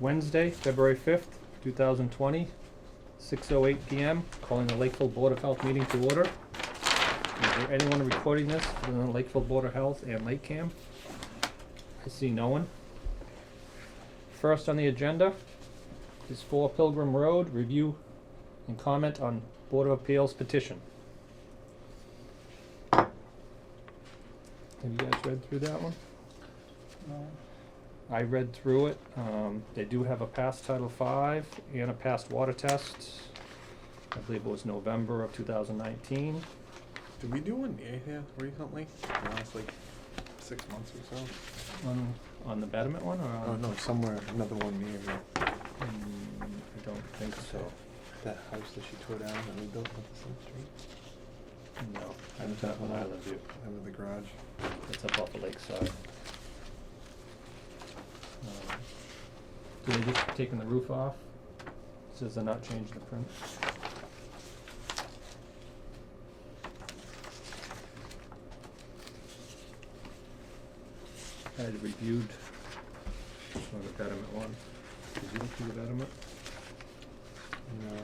Wednesday, February 5th, 2020, 6:08 PM, calling the Lakeville Board of Health meeting to order. Is there anyone recording this for the Lakeville Board of Health and LakeCAM? I see no one. First on the agenda is 4 Pilgrim Road, review and comment on Board of Appeals petition. Have you guys read through that one? No. I read through it. They do have a past Title V and a past water test. I believe it was November of 2019. Did we do one near here recently? The last like 6 months or so? On the betterment one, or on? Oh no, somewhere another one near here. I don't think so. That house that she tore down that we built on the same street. No, that's not one I lived in. That was the garage. It's up off the lakeside. Did they just taking the roof off? Says they're not changing the print. I had reviewed the betterment one. Did you look through the betterment? No.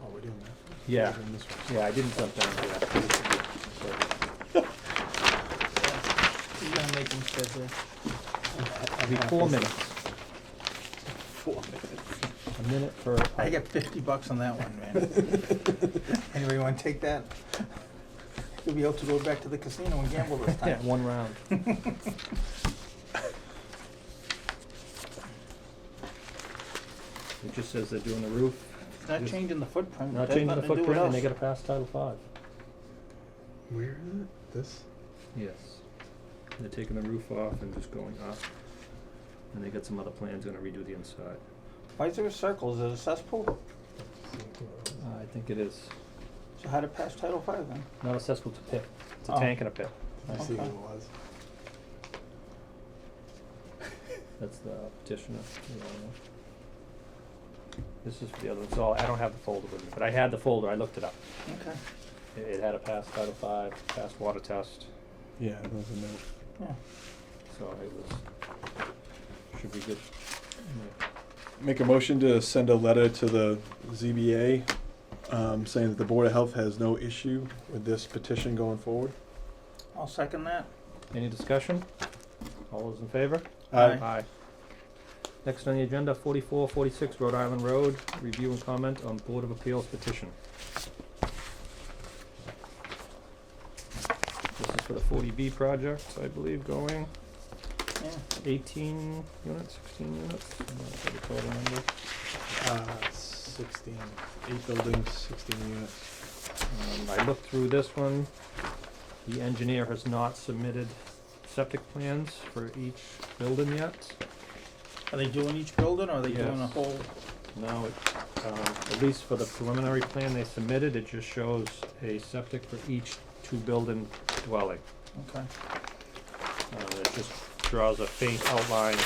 Oh, we're doing that. Yeah. We're doing this one. Yeah, I didn't jump down to that. You're gonna make them sit here. Every 4 minutes. 4 minutes. A minute per. I get $50 on that one, man. Anybody wanna take that? You'll be able to go back to the casino and gamble this time. Yeah, 1 round. It just says they're doing the roof. It's not Just changing the footprint. Not It has changing the nothing to do with footprint, and they us. get a past Title V. Where is it? This? Yes. They're taking the roof off and just going up. And they got some other plans, gonna redo the inside. Why is there a circle? Is it a cesspool? I think it is. So how to pass Title V then? Not a cesspool, it's a pit. It's a Oh. tank and a pit. Did you see who Okay. it was? That's the petitioner. This is for the other one. So I don't have the folder with me, but I had the folder. I looked it up. Okay. It had a past Title V, past water test. Yeah, there was a note. Yeah. So it was, should be good. Yeah. Make a motion to send a letter to the ZBA saying that the Board of Health has no issue with this petition going forward. I'll second that. Any discussion? All those in favor? Aye. Aye. Next on the agenda, 4446 Rhode Island Road, review and comment on Board of Appeals petition. This is for the 40B project, I believe, going Yeah. 18 units, 16 units? I'm not sure the total number. 16, 8 buildings, 16 units. I looked through this one. The engineer has not submitted septic plans for each building yet. Are they doing each building, or are they doing a Yes. whole? No, at least for the preliminary plan they submitted, it just shows a septic for each 2-building dwelling. Okay. It just draws a faint outline.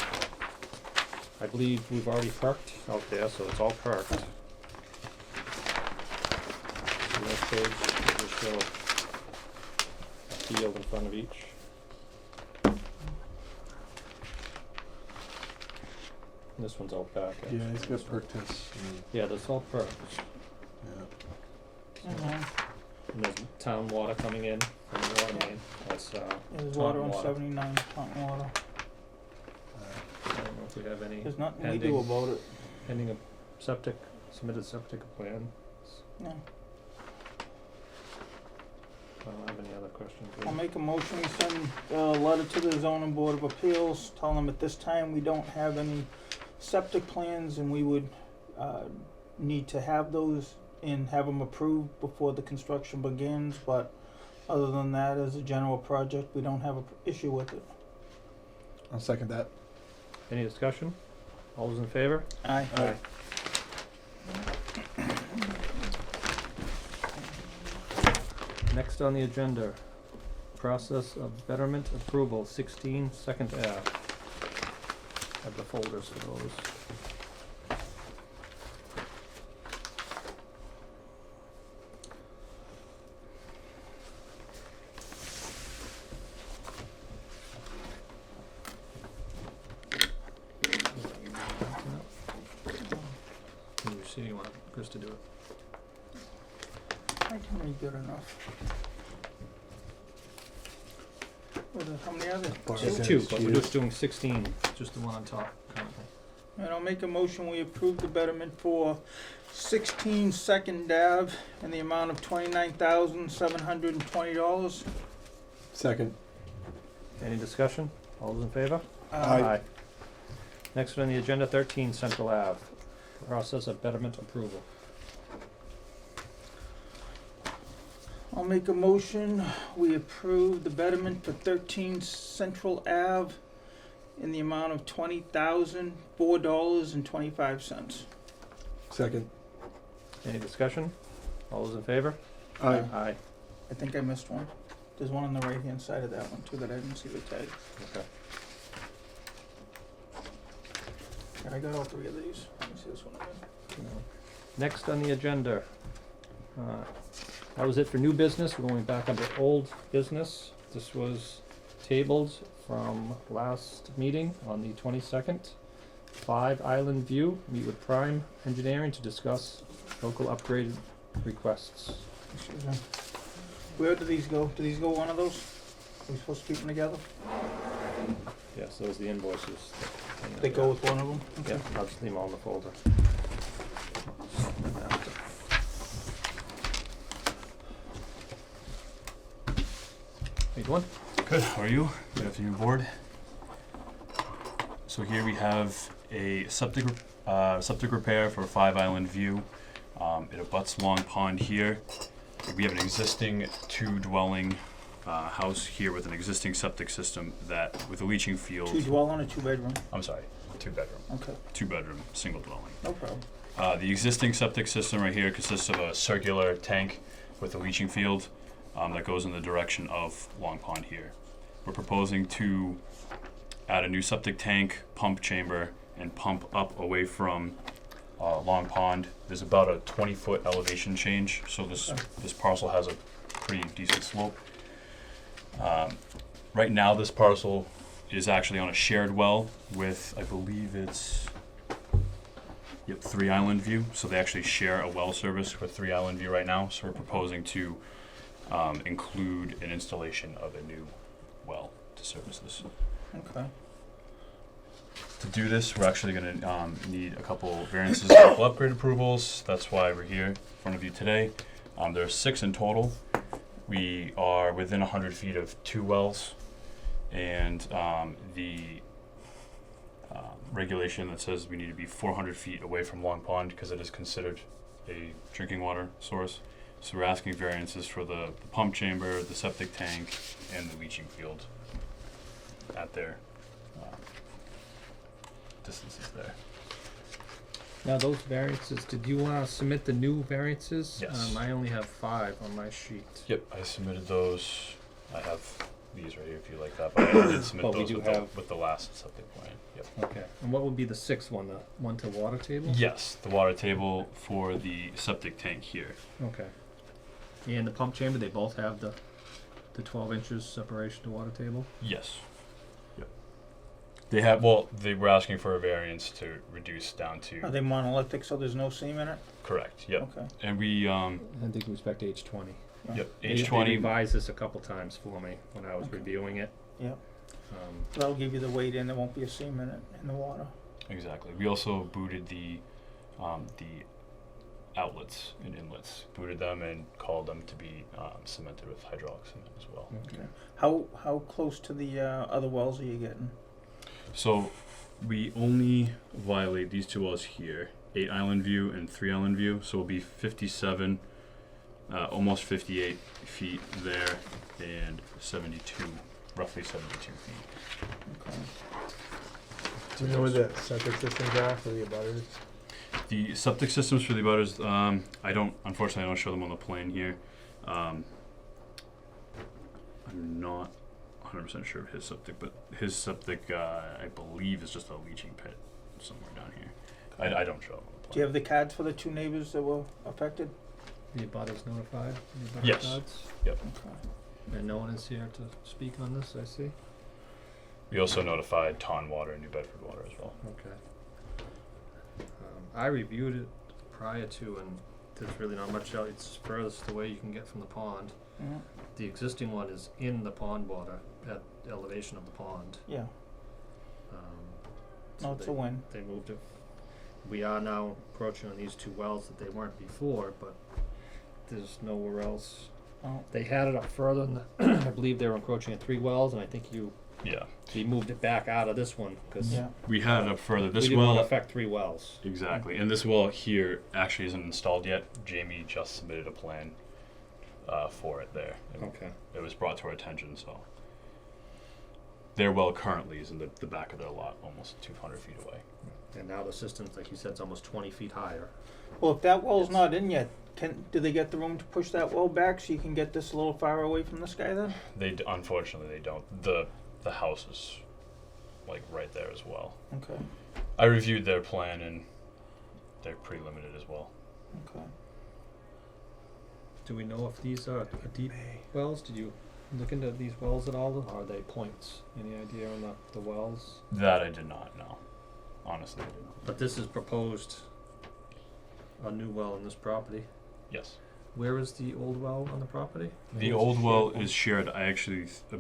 I believe we've already perked out there, so it's all perked. The next page, will just show a field in front of each. This one's all back, actually. Yeah, he's got perk tests. Yeah, that's all perked. Yeah. Mhm. And there's town water coming in from the water main. That's, There's Taunton water on water. 79, Taunton water. I don't know if we have any There's nothing we pending, do about it. pending a septic, submitted septic plan. No. I don't have any other questions. I'll make a motion, we send a letter to the zoning board of appeals, telling them at this time we don't have any septic plans, and we would, need to have those and have them approved before the construction begins, but other than that, as a general project, we don't have a issue with it. I'll second that. Any discussion? All those in favor? Aye. Aye. Next on the agenda, process of betterment approval, 16 Second Ave. Have the folders for those. proceed, you want Chris to do it? I can read good enough. How many are there? Just two, but we're just doing 16, just the one on top currently. And I'll make a motion, we approve the betterment for 16 Second Ave in the amount of $29,720. Second. Any discussion? All those in favor? Aye. Next on the agenda, 13 Central Ave, process of betterment approval. I'll make a motion, we approve the betterment for 13 Central Ave in the amount of $20,004.25. Second. Any discussion? All those in favor? Aye. Aye. I think I missed one. There's one on the right-hand side of that one too that I didn't see the tag. Okay. I got all three of these. Let me see this one again. Next on the agenda, that was it for new business. We're going back under old business. This was tabled from last meeting on the 22nd. 5 Island View, meet with Prime Engineering to discuss local upgrade requests. Excuse me. Where do these go? Do these go one of those? Are we supposed to keep them together? Yes, those are the invoices. They go with one of them? Yeah, I'll just leave them all in the folder. How you doing? Good, how are you? Good afternoon, board. So here we have a septic repair for 5 Island View. It abuts Long Pond here. We have an existing 2-dwelling house here with an existing septic system that, with a leaching field. 2 dwelling or 2 bedroom? I'm sorry, 2-bedroom. Okay, 2-bedroom, single dwelling. no problem. The existing septic system right here consists of a circular tank with a leaching field that goes in the direction of Long Pond here. We're proposing to add a new septic tank, pump chamber, and pump up away from Long Pond. There's about a 20-foot elevation change, so this parcel has a pretty decent slope. Right now, this parcel is actually on a shared well with, I believe it's 3 Island View. So they actually share a well service with 3 Island View right now. So we're proposing to include an installation of a new well to service this. Okay. To do this, we're actually going to need a couple variances and a couple upgrade approvals. That's why we're here in front of you today. There are 6 in total. We are within 100 feet of 2 wells, and the regulation that says we need to be 400 feet away from Long Pond because it is considered a drinking water source. So we're asking variances for the pump chamber, the septic tank, and the leaching field at their distances there. Now those variances, did you submit the new variances? Yes. I only have 5 on my sheet. Yep, I submitted those. I have these right here if you like that, but I did submit Well, we those do with, have- with the last septic plan. Yep. Okay. And what would be the 6th one, the one to water table? Yes, the water table for the septic tank here. Okay. And the pump chamber, they both have the 12 inches separation to water table? Yes. Yep. They have, well, they were asking for a variance to reduce down to. Are they monolithic, so there's no seam in it? Correct, yep. Okay. And we, I think we respect H20. yep, They H20. revised this a couple times for me when I was Okay. reviewing it. Yep. That'll give you the weight in, there won't be a seam in it, in the water. Exactly. We also booted the outlets and inlets, booted them and called them to be cemented with hydraulic cement as well. Okay. How close to the other wells are you getting? So we only violate these 2 wells here, 8 Island View and 3 Island View. So we'll be 57, almost 58 feet there, and 72, roughly 72 feet. Okay. Do you know where the septic systems are for the abutters? The septic systems for the abutters, unfortunately I don't show them on the plan here. I'm not 100% sure of his septic, but his septic, I believe, is just a leaching pit somewhere down here. I don't show them on the plan. Do you have the cards for the 2 neighbors that were affected? The abutters notified? The abutter Yes. cards? Yep. Okay. And no one is here to speak on this, I see. We also notified Taunton Water and New Bedford Water as well. Okay. I reviewed it prior to, and there's really not much else, it's furthest away you can get from the pond. Yeah. The existing one is in the pond water, at the elevation of the pond. Yeah. So No, it's a win. they moved it. We are now approaching on these two wells that they weren't before, but there's nowhere else. Oh, They had it up further, and I believe they were encroaching at 3 wells, and I think Yeah, he moved it back out of this one, cause yeah. we had it up further. we This didn't wanna well, affect 3 wells. exactly, and this well here actually isn't installed yet. Jamie just submitted a plan for it there. Okay. It was brought to our attention, so their well currently is in the back of their lot, almost 200 feet away. And now the system's, like you said, it's almost 20 feet higher. Well, if that well's Yes. not in yet, do they get the room to push that well back so you can get this a little far away from this guy then? Unfortunately they don't. The house is like right there as well. Okay, I reviewed their plan and they're pretty limited as well. okay. Do we know if these are deep wells? Did you look into these wells at all? Or are they points? Any idea on the wells? That I did not know. Honestly, I did not. But this is proposed a new well in this property. Yes. Where is the old well on the property? The old well is shared. I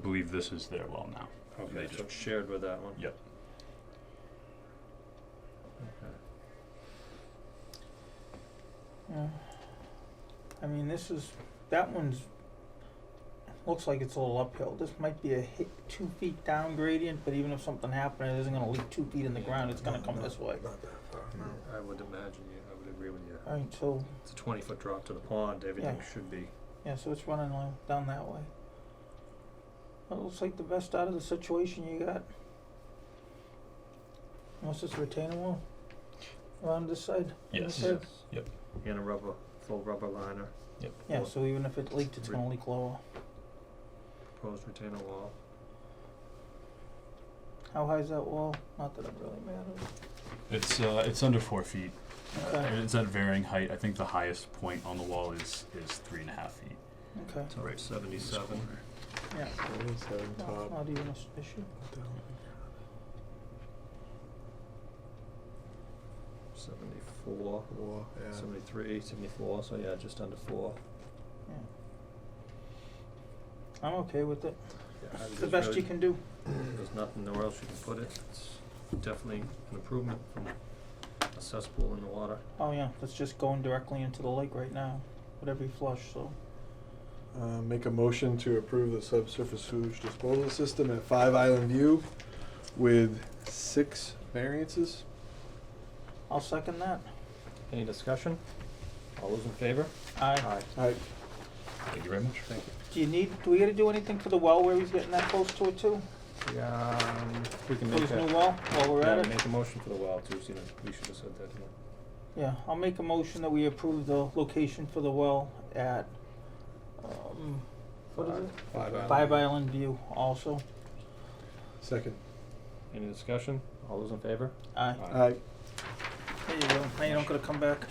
believe this is their well now. Okay, They so just- it's shared with that one. Yep. Okay. Yeah. I mean, that one's, looks like it's a little uphill. This might be a 2 feet down gradient, but even if something happened, it isn't gonna leak 2 feet in the ground, it's gonna come this way. Not that far, no. I would imagine I would agree with you. Alright, so, It's a 20-foot drop to the pond. Everything Yeah. should be. yeah, so it's running down that way. Well, it looks like the best out of the situation you got. What's this retaining wall? Around this side? On Yes. this side? Yep. And a full rubber liner. Yeah, so even if it leaked, it's gonna leak lower. Proposed retainer wall. How high is that wall? Not that it really matters. It's under 4 feet. Okay, It's at varying height. I think the highest point on the wall is 3.5 feet. okay, So right, 77. yeah. Seven, seven, No, top. not even an issue. down. 74. 4, yeah. 73, 74, so yeah, just under 4. Yeah. I'm okay with it. Yeah, It's the best you can do. There's nothing nowhere else you can put it. It's definitely an improvement from a cesspool in the water. Oh yeah, that's just going directly into the lake right now, with every flush, so. Make a motion to approve the subsurface sewage disposal system at 5 Island View with 6 variances. I'll second that. Any discussion? All those in favor? Aye. Alright, Thank you very much. Thank Do we gotta do anything for the well where he's getting that close to it too? you. We can For make his new a, well, while we're yeah, at it? make a motion for the well too, so we should have said that, didn't Yeah, I'll make a motion that we approve the location for the well at, what is it? 5 Island. 5 Island View also. second. Any discussion? All those in favor? Aye. Alright, There you go. Now you don't gotta come back.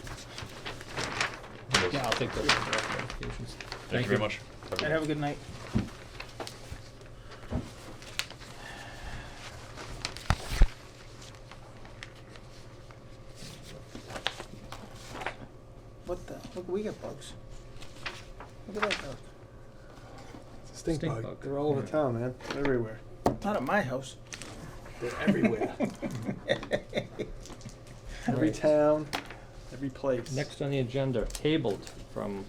Yeah, I'll take those applications. Thank you very much. And have a good night. What the? Look, we get bugs. Look at that bug. it's a stink, Stink bug. bug. They're all over Yeah. town, man. They're everywhere. Not at my house. They're everywhere. Every Right. town, every place. Next on the agenda, tabled from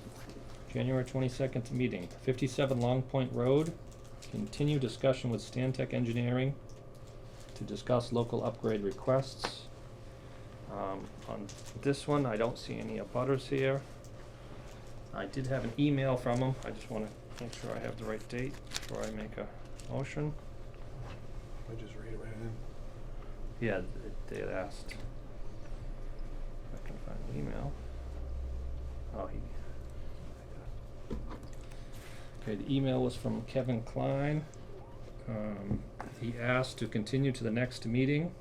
January 22nd meeting, 57 Long Point Road. Continue discussion with Stantec Engineering to discuss local upgrade requests. On this one, I don't see any abutters here. I did have an email from them. I just want to make sure I have the right date before I make a motion. I just read it right in. Yeah, they had asked. If I can find the email. Oh, okay, the email was from Kevin Klein. He asked to continue to the next meeting.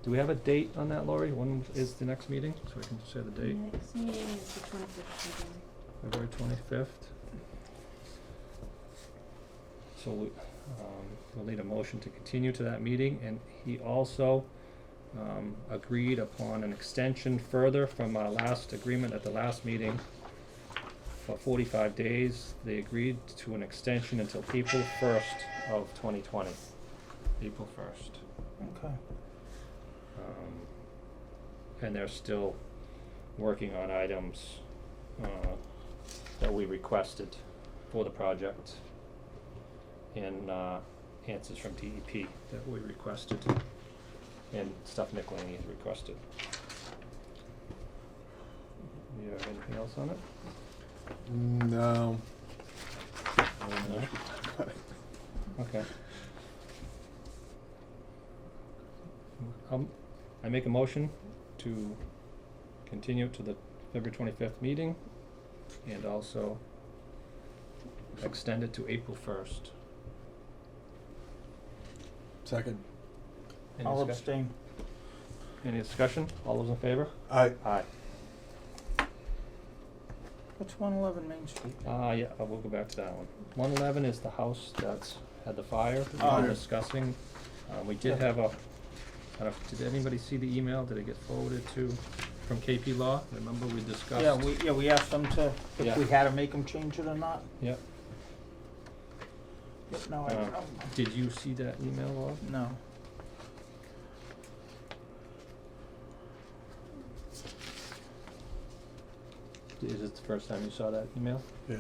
Do we have a date on that, Lori? When is the next meeting? So we can say the date. Next meeting is the 25th. February 25th. So we'll need a motion to continue to that meeting, and he also agreed upon an extension further from our last agreement at the last meeting for 45 days. They agreed to an extension until April 1st of 2020. April 1st. Okay. And they're still working on items that we requested for the project and answers from DEP that we requested and stuff Nick Laney has requested. You have anything else on it? No. Okay. I make a motion to continue to the February 25th meeting and also extend it to April 1st. Second. Any I'll discussion? abstain. Any discussion? All those in favor? Aye. Aye. What's 111 Main Street? Yeah, we'll go back to that one. 111 is the house that's had the fire that Oh. we were discussing. We did Yeah. have a, I don't know, did anybody see the email? Did it get forwarded to, from KP Law? Remember we discussed? Yeah, we asked them to, if Yeah. we had to make them change it or not. Yep. But no, I Uh, don't. Did you see that email, Law? No. Is it the first time you saw that email? Yeah.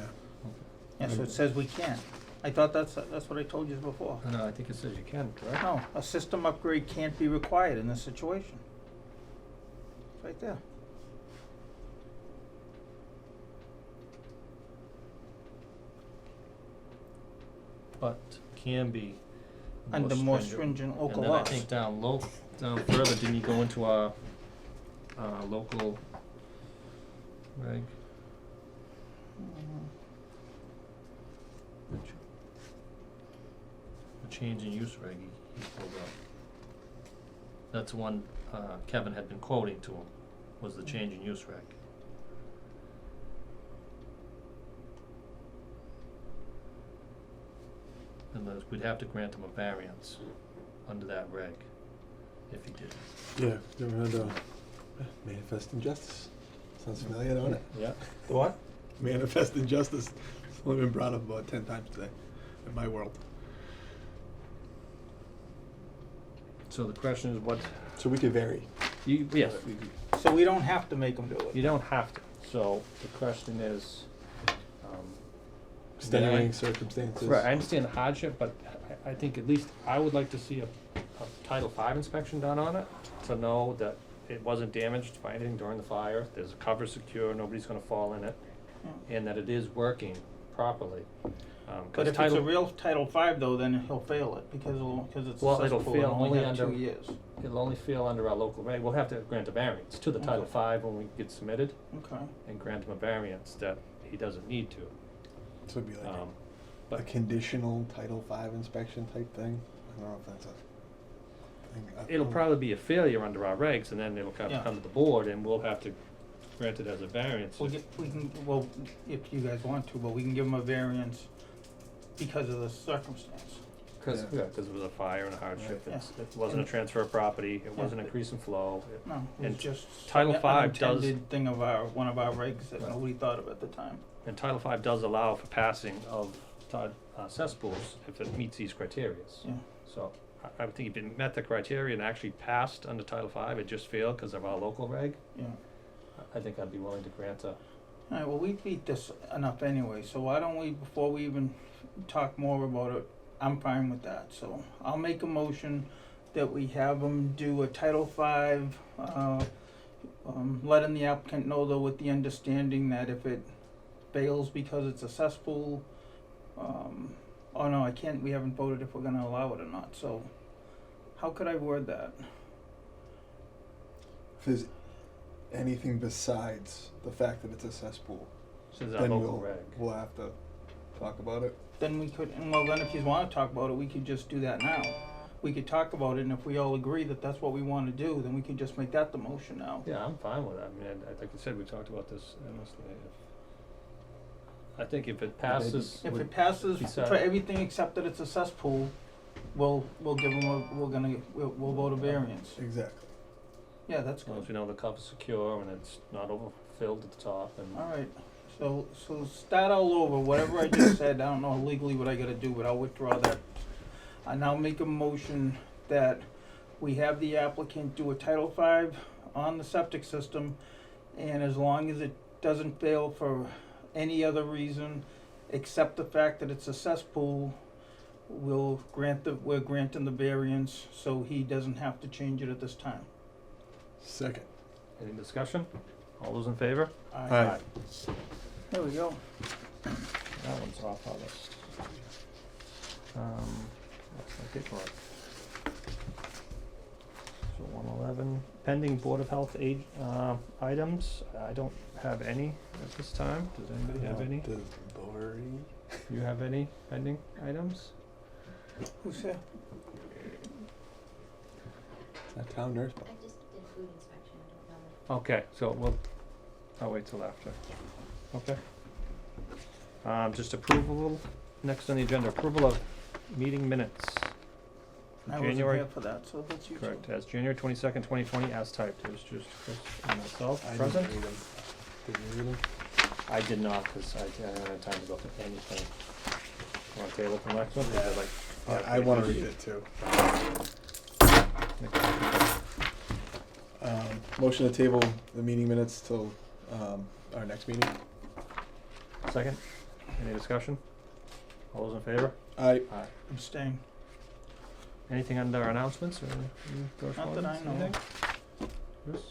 Yeah, so it says we can't. I thought that's what I told you before. No, I think it says you can, correct? No, a system upgrade can't be required in this situation. It's right there. But can be Under more stringent local And then I laws. think down further, didn't you go into our local reg? Mhm. The change in use reg he pulled up. That's the one Kevin had been quoting to him, was the change in use reg. And we'd have to grant him a variance under that reg, if he did. Yeah, you ever heard of manifest injustice? Sounds familiar, don't it? Yeah. The what? Manifest injustice. It's only been brought up about 10 times today in my world. So the question is what, So we could vary. yes, So we don't have to make them do you it. don't have to. So the question is, Extenuating circumstances. right, I understand the hardship, but I think at least I would like to see a Title V inspection done on it to know that it wasn't damaged by anything during the fire, there's a cover secure, nobody's gonna fall in it, Yeah. and that it is working properly. But 'Cause if it's a real Title V though, then he'll fail it because it's a Well, it'll cesspool, fail it'll only only have 2 under- years. It'll only fail under our local reg, we'll have to grant a variance to the Title Okay. V when we get submitted, Okay. and grant him a variance that he doesn't need to. So it'd be like Um, a but conditional Title V inspection type thing. I don't know if that's a thing. it'll probably be a failure under our regs, and then it'll have to Yeah. come to the board, and we'll have to grant it as a variance. We can, well, if you guys want to, but we can give them a variance because of the circumstance. Cause, Yeah. yeah, 'cause it was a fire and a hardship, Yeah. it wasn't a transfer of property, it wasn't Yeah. increase in flow. No, And it's just Title an V does- unintended thing of one of our regs that Right. nobody thought of at the time. And Title V does allow for passing of cesspools if it meets these criterias. Yeah. So I would think if it met the criteria and actually passed under Title V, it just failed because of our local reg, Yeah. I think I'd be willing to grant a, Alright, well, we beat this enough anyway, so why don't we, before we even talk more about it, I'm fine with that, so I'll make a motion that we have them do a Title V, letting the applicant know though with the understanding that if it fails because it's a cesspool, oh no, I can't, we haven't voted if we're gonna allow it or not, so how could I word that? If there's anything besides the fact that it's a cesspool, since our then local reg. we'll have to talk about it. Then we could, and well, then if you wanna talk about it, we could just do that now. We could talk about it, and if we all agree that that's what we wanna do, then we could just make that the motion now. Yeah, I'm fine with that. I mean, like I said, we talked about this endlessly. I think if it passes, If with- it passes Beside- for everything except that it's a cesspool, we'll give them we'll vote a variance. Exactly. Yeah, that's As long as good. we know the cup is secure and it's not overfilled at the top and. Alright, so start all over, whatever I just said, I don't know legally what I gotta do, but I'll withdraw that. I now make a motion that we have the applicant do a Title V on the septic system, and as long as it doesn't fail for any other reason, except the fact that it's a cesspool, we're granting the variance, so he doesn't have to change it at this time. Second. Any discussion? All those in favor? Aye. There we go. That one's off our list. That's my paperwork. So 111, pending Board of Health items. I don't have any at this time. Does anybody have any? The board. You have any pending items? Who's here? That town nurse. I just did food inspection, I don't know. Okay, so I'll wait till after. Okay. Just approval, next on the agenda, approval of meeting minutes. I wasn't January, here for that, so that's you two. correct, as January 22nd, 2020, as typed. It was just Chris and myself present. Did you read them? I did not, because I didn't have time to go through anything. Want to table from next one? Yeah. Or like, I wanna read it too. Motion to table the meeting minutes till, our next meeting. Second, any discussion? All those in favor? Aye. Aye. Abstain. Anything under announcements or any Not that I correspondence, know anything? of. Chris?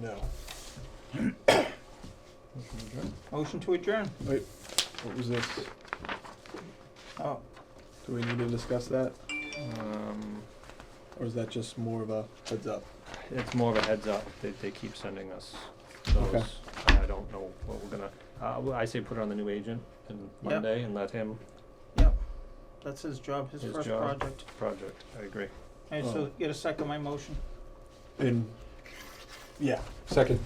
No. Motion adjourned. Motion to adjourn. What was this? Oh, Do we need to discuss that? Um, Or is that just more of a heads up? It's more of a heads up. They keep sending us Okay. those. I don't know what we're gonna, well, I say put it on the new agent and Yep. Monday and let him that's his job, his His first job. project. I agree. Alright, so get a second my motion. Yeah, second.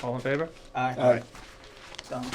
All in favor? Aye. Aye. Done.